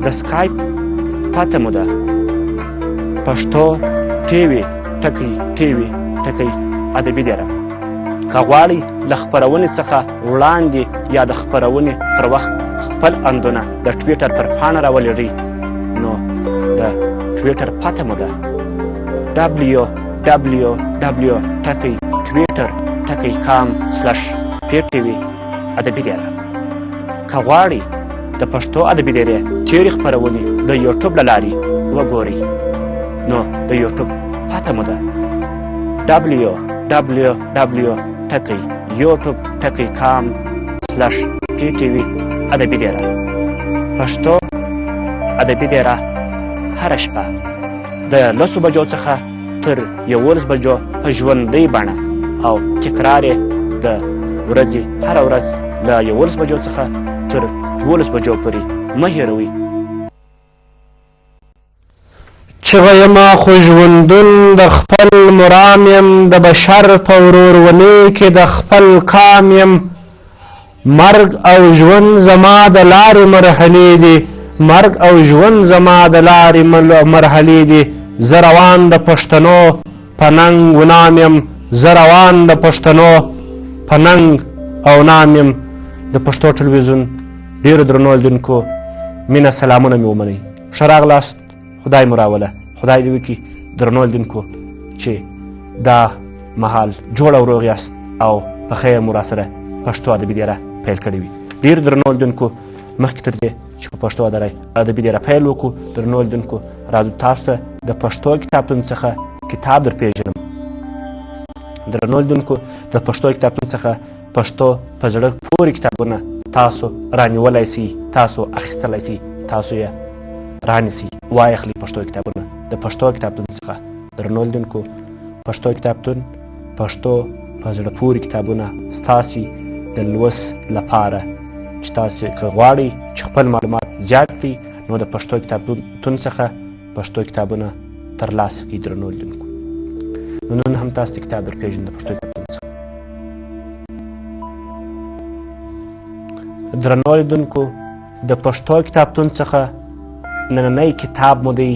د سکایپ پته مو ده پښتو ټیوي ټکی ادبي دیره. که غواړئ له خپرونې څخه وړاندې یا د خپرونې پر وخت خپل اندونه د ټویټر پر پاڼه راولېږئ نو د ټویټر پته مو ده www.twitter.com/ptv ادبي دیره. که غواړئ د پښتو ادبي دیرې تېرې خپرونې د یوټیوب له لارې وګورئ نو د یوټیوب پته مو ده www.youtube.com/ptv ادبي دیره. پښتو ادبي دیره هره شپه د 10 بجو څخه تر 11 بجو په ژوندۍ بڼه او تکرار یې د ورځې هره ورځ له 11 بجو څخه تر 12 بجو پورې مه هېروئ. چغه یمه خو ژوندون د خپل مرام یم د بشر په ورورونې کې د خپل کام یم مرګ او ژوند زما د لارې مرحلې دي مرګ او ژوند زما د لارې مرحلې دي زه روان د پښتنو په ننګ و نام یم زه روان د پښتنو په ننګ او نام یم. د پښتو ټلویزیون ډېرو درنو لیدونکو مینه سلامونه مې ومنئ. ښه راغلاست. خدای مو راوله. خدای دې وکړي درنو لیدونکو چې دا مهال جوړ او روغ یاست او په خیر مو راسره پښتو ادبي دیره پیل کړې وي. ډېر درنو لیدونکو مخکې تر دې چې په پښتو ادبي دیره پیل وکړو درنو لیدونکو راځو تاسو ته د پښتو کتابتون څخه کتاب در پیژنم. درنو لیدونکو د پښتو کتابتون څخه پښتو په زړه پورې کتابونه تاسو رانیولی سئ تاسو اخیستلی سئ تاسو یې رانیسئ واخلئ پښتو کتابونه د پښتو کتابتون څخه. درنو لیدونکو پښتو کتابتون پښتو په زړه پورې کتابونه ستاسې د لوست لپاره چې تاسو که غواړئ چې خپل معلومات زیات کړئ نو د پښتو کتابتون څخه پښتو کتابونه ترلاسه کړئ. درنو لیدونکو نو نن هم تاسو ته کتاب در پیژنم د پښتو کتابتون څخه. درنو لیدونکو د پښتو کتابتون څخه نننی کتاب مو دی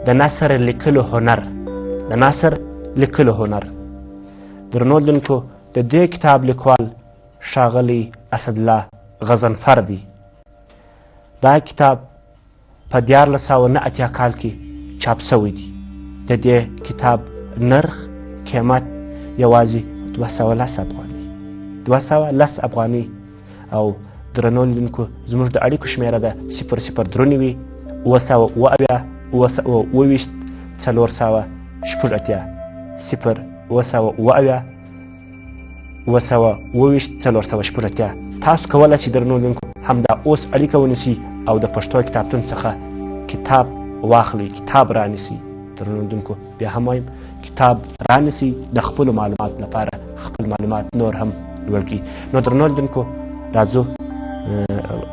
د نثر لیکلو هنر. د نثر لیکلو هنر. درنو لیدونکو د دې کتاب لیکوال ښاغلی اسدالله غضنفر دی. دا کتاب په 1489 کال کې چاپ شوی دی. د دې کتاب نرخ قیمت یوازې 210 افغانۍ 210 افغانۍ او درنو لیدونکو زموږ د اړیکو شمیره ده 003 970 480 480. تاسو کولی شئ درنو لیدونکو همدا اوس اړیکه ونیسئ او د پښتو کتابتون څخه کتاب واخلئ کتاب رانیسئ. درنو لیدونکو بیا هم وایم کتاب رانیسئ د خپلو معلومات لپاره خپل معلومات نور هم لوړ کړئ. نو درنو لیدونکو راځو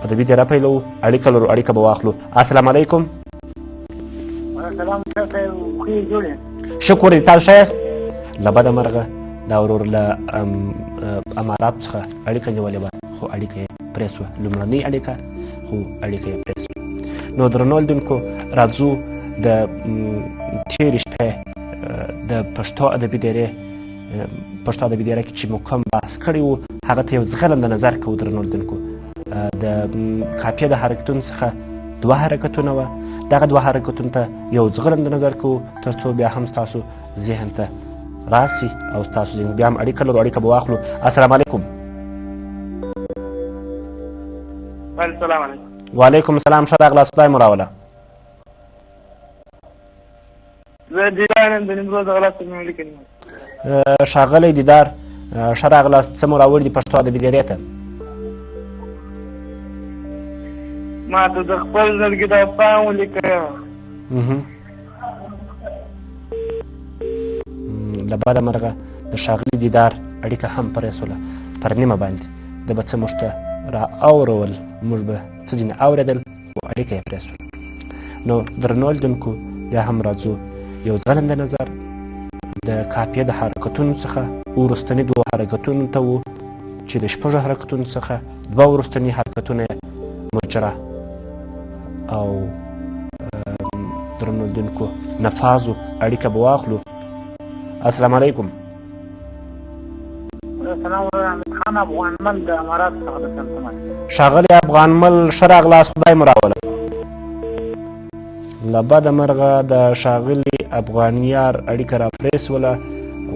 ادبي دیره پیلوو. اړیکه لرو اړیکه به واخلو. السلام علیکم. شکر دې تاسو ښه یاست؟ له بده مرغه دا ورور له اماراتو څخه اړیکه نیولې وه خو اړیکه یې پرې سوه. لومړنۍ اړیکه خو اړیکه یې پرې سوه. نو درنو لیدونکو راځو د تېرې شپې د پښتو ادبي دیرې کې چې مو کوم بحث کړی و هغه ته یو ځغلنده نظر کوو. درنو لیدونکو د قافیه د حرکتونو څخه 2 حرکتونه وه. دغه 2 حرکتونو ته یو ځغلنده نظر کوو تر څو بیا هم ستاسو ذهن ته راسي او ستاسو ذهن بیا هم اړیکه لرو اړیکه به واخلو. السلام علیکم. السلام علیکم. وعلیکم السلام. ښه راغلاست. خدای مو راوله. زه دیدار یم د نیمروز غلاست مې ولیکل. ښاغلی دیدار ښه راغلاست. څه مو راوړي دي پښتو ادبي دیرې ته؟ ما ته د خپل زړګي داستان ولیکلی و. له بده مرغه د ښاغلي دیدار اړیکه هم پرې سوله پر نیمه باندې. ده به څه موږ ته را اورول موږ به څه ځینې اورېدل خو اړیکه یې پرې سوله. نو درنو لیدونکو بیا هم راځو یو ځغلنده نظر د قافیې د حرکتونو څخه وروستني 2 حرکتونو ته و چې د 6 حرکتونو څخه 2 وروستني حرکتونه یې مرجره او درنو لیدونکو نفاذو اړیکه به واخلو. السلام علیکم. سلام حمید خان افغانمل د امارات څخه د سلطنت. ښاغلی افغانمل ښه راغلاست، خدای مو راوله. له بده مرغه د ښاغلي افغانیار اړیکه راپرېسوله،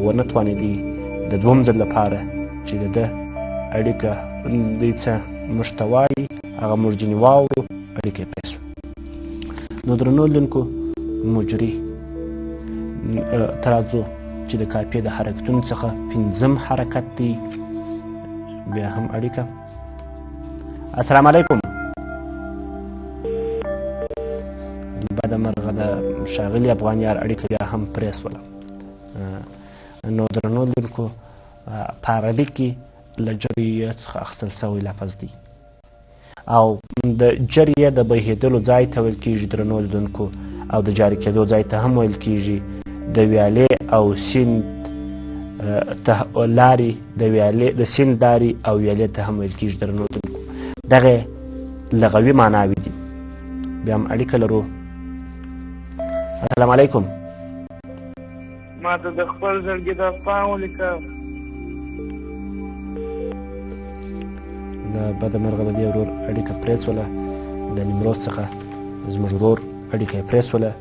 ونه توانېدي د دوم ځل لپاره چې د ده اړیکه دوی څه موږ ته وایي هغه موږ ځینې واورو، اړیکه یې پرېسوه. نو درنو لیدونکو مجري ته راځو چې د کاپیې د حرکتونو څخه پنځم حرکت دی، بیا هم اړیکه. السلام علیکم. بده مرغه د ښاغلي افغانیار اړیکه بیا هم پرېسوله. نو درنو لیدونکو په عربي کې له جریه څخه اخیستل سوی لفظ دی او د جریه د بهیدلو ځای ته ویل کېږي درنو لیدونکو، او د جاري کېدو ځای ته هم ویل کېږي. د ویالې او سیند لارې د سیند لارې او ویالې ته هم ویل کېږي درنو لیدونکو. دغه لغوي معناوې دي. بیا هم اړیکه لرو. السلام علیکم. ما ته د خپل زړګي داستان ولیکه. د بده مرغه د دې ورور اړیکه پرېسوله، د نیمروز څخه زموږ ورور اړیکه یې پرېسوله.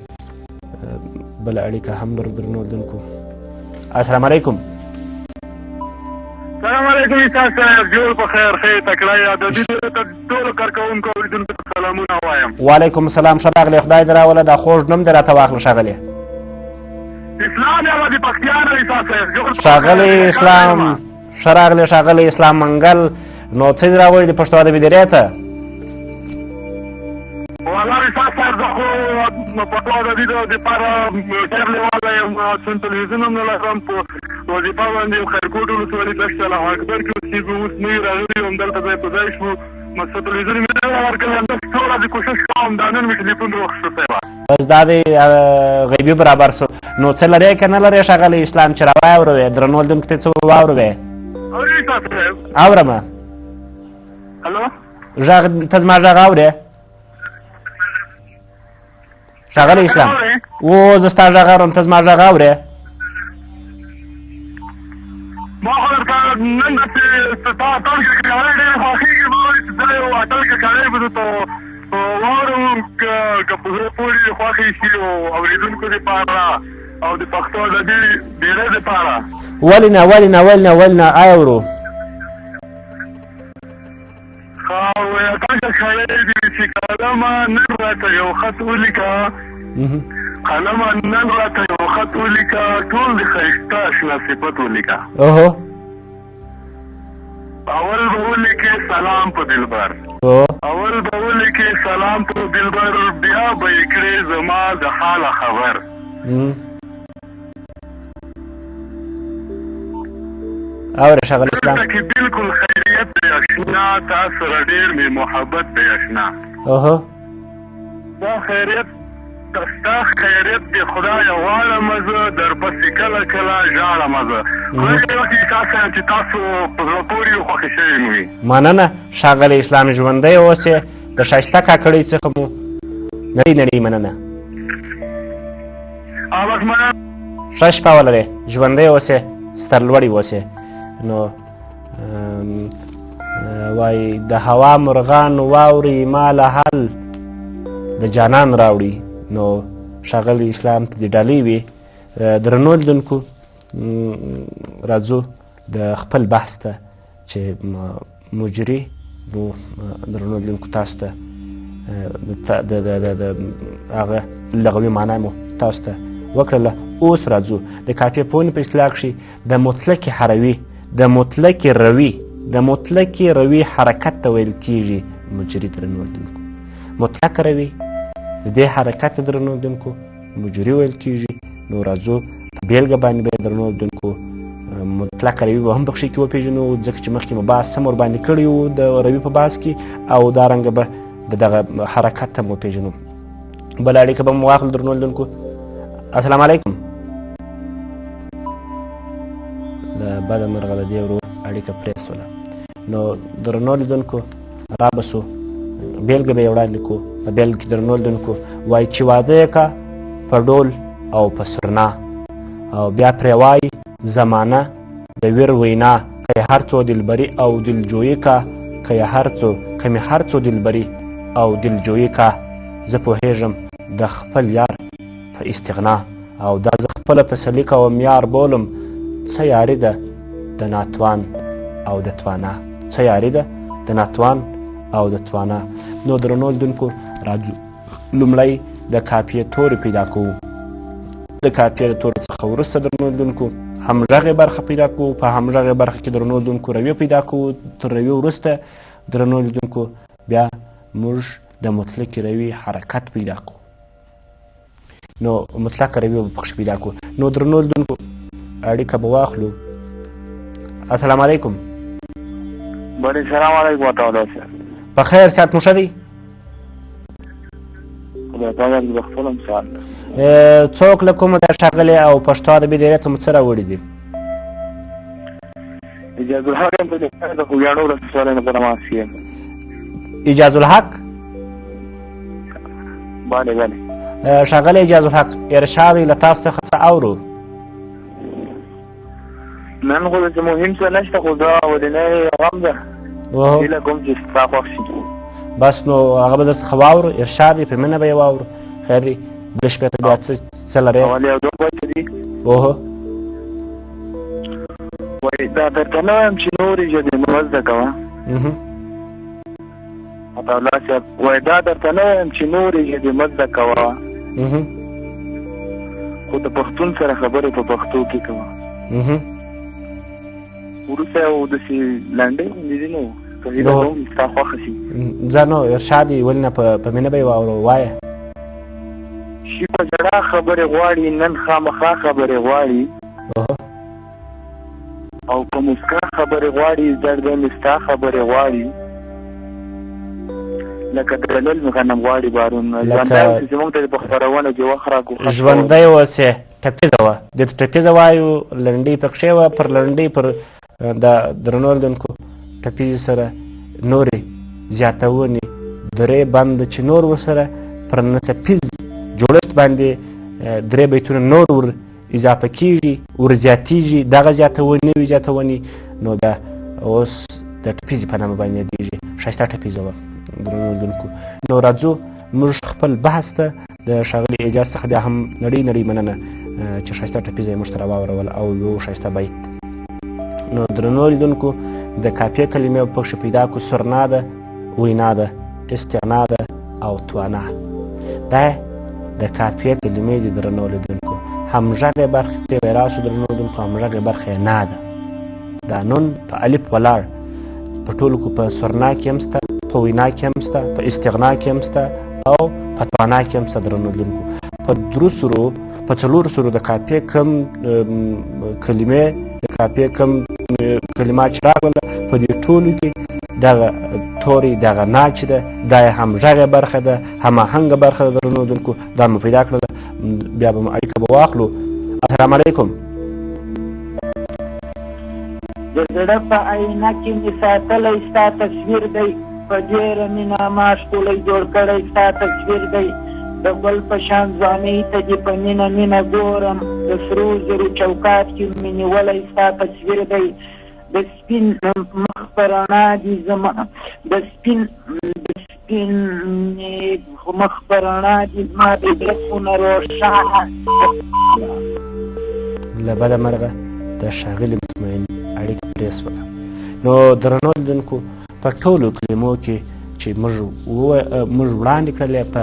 بله اړیکه هم لرو درنو لیدونکو. السلام علیکم. سلام علیکم استاد صاحب، جوړ په خیر، ښې تکړه یا د دې ټولو کارکوونکو اورېدونکو ته سلامونه وایم. وعلیکم السلام، ښه راغلی، خدای دې راوله. دا خوږ نوم دې راته واخله ښاغلی. اسلام یوه د پکتیا نه استاد صاحب. ښاغلی اسلام، ښه راغلی ښاغلی اسلام منګل. نو څه دې راوړي د پښتو ادبي درې ته؟ والله استاد صاحب زه خو پښتو ادبي دپاره ډېر لیواله یم، څون تلویزیون هم نه لرم. په وظیفه باندې خیرکوټ ولسوالي دشت الله اکبر کې اوسېږو. اوس نوي راغلي یم، دلته ځای په ځای شو. مقصد تلویزیون مې نه ورکړی، همداسې څو ورځې کوشش کوم، دا نن مې ټلیفون راواخیستی وه. بس دا دی غیبي برابر سو. نو څه لرې که نه لرې ښاغلی اسلام چې راواوروې؟ درنو لیدونکو ته څه واوروې؟ اورې استاد صاحب؟ اورمه. هلو غږ ته زما غږ اورې ښاغلی اسلام؟ او زه ستا غږ اورم، ته زما غږ اورې؟ ما خو درته نن داسې ستا اتل ککړۍ ډېرې خوښېږي. ما وایي چې دا یو اتل ککړۍ به درته واورم که په زړه پورې خوښې شي او اورېدونکو دپاره او د پښتو ادبي ډېرۍ دپاره. ولې نه ولې نه ولې نه ولې نه اورو. اتل ککړۍ دي چې قلمه نن راته یو خط ولیکه، قلمه نن راته یو خط ولیکه، ټول د ښایسته اشنا صفت ولیکه. اوهو اول به ولیکې سلام په دلبر، اول به ولیکې سلام په دلبر، بیا به یې کړې زما د حاله خبر. اورې ښاغلی اسلام؟ کې بلکل خیریت دی اشنا، تا سره ډېر مې محبت دی اشنا. اوهو دا خیریت ستا خیریت دی خدایه غواړم زه، درپسې کله کله ژاړم زه. خدای دې وکړي تاسو چې تاسو په زړه پورې خوښې شوي مو وي. مننه ښاغلی اسلام، ژوندی اوسې. د ښایسته کاکړۍ څخه مو نړۍ نړۍ مننه. بس مننه. ښه شپه ولرې، ژوندی اوسې، سترلوړي اوسې. نو وایي د هوا مرغان واوري ما له حل د جانان راوړي. نو ښاغلی اسلام ته دې ډالۍ وي. درنو لیدونکو راځو د خپل بحث ته چې مجري نو درنو لیدونکو تاسو ته د هغه لغوي معنا مو تاسو ته وکړله. اوس راځو د کاپیې پوهنې په اصطلاح کښې د مطلقې حروي د مطلقې روي حرکت ته ویل کېږي مجري. درنو لیدونکو مطلق روي د دې حرکت ته درنو لیدونکو مجري ویل کېږي. نو راځو په بېلګه باندې به درنو لیدونکو مطلق روي به هم په کښې کې وپېژنو، ځکه چې مخکې مو بحث هم ورباندې کړی وو د روي په بحث کې، او دارنګه به د دغه حرکت هم وپېژنو. بله اړیکه به مو واخلو درنو لیدونکو. السلام علیکم. د بده مرغه د دې ورور اړیکه پرېسوله. نو درنو لیدونکو رابسو بېلګه به یې وړاندې کړو په بیل کې درنو لیدونکو وایي چې واده یې که په ډول او په سرنا او بیا پرې وایي زمانه د ویر وینا که یې هر څو دلبري او دلجویي که که مې هر څو دلبري او دلجویي که زه پوهېږم د خپل یار په استغنا او دا زه خپله تسلي کوم یار بولم څه یاري ده د ناتوان او د توانا څه یاري ده د ناتوان او د توانا. نو درنو لیدونکو راځو لومړی د کاپیې تورې پیدا کوو. د کاپیې د تورې څخه وروسته درنو لیدونکو همغږې برخه پیدا کوو. په همغږې برخه کې درنو لیدونکو رویه پیدا کوو. تر رویې وروسته درنو لیدونکو بیا موږ د مطلقې رویې حرکت پیدا کوو. نو مطلقه رویه به پکښې پیدا کوو. نو درنو لیدونکو اړیکه به واخلو. السلام علیکم. بله سلام علیکم وتعالی سر. په خیر صحت مو ښه دی؟ خدای پاک دې په خپل امسال څوک له کومه دا ښاغلی او پښتو ادبي دایرې ته مو څه راوړي دي؟ اجاز الحق یم د خوږیاڼو ولسوالۍ نه په نماز کې یم. اجاز الحق؟ بله بله. ښاغلی اجاز الحق ارشاد له تاسو څخه څه اورو؟ نن خو داسې مهم څه نشته خو دا ولنی غم ده هیله کوم چې ستا خوښ شي. بس نو هغه به درڅخه واورو ارشاد یې په مینه به یې واورو. خیر دی بیا شپې ته بیا څه لرې؟ اول یو دوه بیته دي. اوهو وایي دا درته نه وایم چې نورې ژبې مه زده کوه. عطاالله صاحب وایي دا درته نه وایم چې نورې ژبې مه زده کوه خو د پښتون سره خبرې په پښتو کې کوه. وروسته یو داسې لنډۍ غوندې دي نو که هیله کوم ستا خوښه شي. ځه نو ارشاد یې ولې نه په مینه به یې واورو وایه. شي په ژړا خبرې غواړي نن خامخا خبرې غواړي او په مسکا خبرې غواړي زړ دی مې ستا خبرې غواړي لکه دلل مې غنم غواړي بارونه. ژوندی اوسې چې موږ ته په خپرونه کې وخت راکړو. ژوندی اوسې ټپیزه وه دې ته ټپیزه وایو. لنډۍ پکښې وه پر لنډۍ پر د درنو لیدونکو ټپیزې سره نورې زیاتونې درې بند چې نور ورسره پر نڅپیز جوړښت باندې درې بیتونه نور ور اضافه کېږي ور زیاتېږي. دغه زیاتونې وي زیاتونې نو بیا اوس د ټپیزې په نامه باندې یادېږي. ښایسته ټپیزه وه درنو لیدونکو. نو راځو موږ خپل بحث ته د ښاغلي اعجاز څخه بیا هم نړۍ مننه چې ښایسته ټپیزه یې موږ ته راواورول او یو ښایسته بیت. نو درنو لیدونکو د کاپیې کلمې به پکښې پیدا کړو. سرنا ده وینا ده استغنا ده او توانا. دا د کاپیې کلمې دي درنو لیدونکو. همغږې برخې پرې راسو درنو لیدونکو همغږې برخه یې نا ده. دا نون په الف ولاړ په ټولو کې په سرنا کې هم شته په وینا کې هم شته په استغنا کې هم شته او په توانا کې هم شته درنو لیدونکو. په درو سرو په څلورو سرو د کاپیې کم کلمې د کاپیې کم کلمات چې راغله په دې ټولو کې دغه تورې دغه نا چې ده دا یې همغږې برخه ده هماهنګه برخه ده درنو لیدونکو. دا مو پیدا کړله بیا به مو اړیکه به واخلو. السلام علیکم. د زړه په آینه کې مې ساتلی ستا تصویر دی په ډېره مینه ما ښکلی جوړ کړی ستا تصویر دی د ګل په شان ځوانۍ ته دې په مینه مینه ګورم د سرو زرو چوکات کې مې نیولی ستا تصویر دی د سپین مخ په رڼا دي زما د سپین مخ په رڼا دي زما د زړه خونه روښانه. له بده مرغه د ښاغلي مطمئن اړیکه پرې شوله. نو درنو لیدونکو په ټولو کلمو کې چې موږ وړاندې کړلې په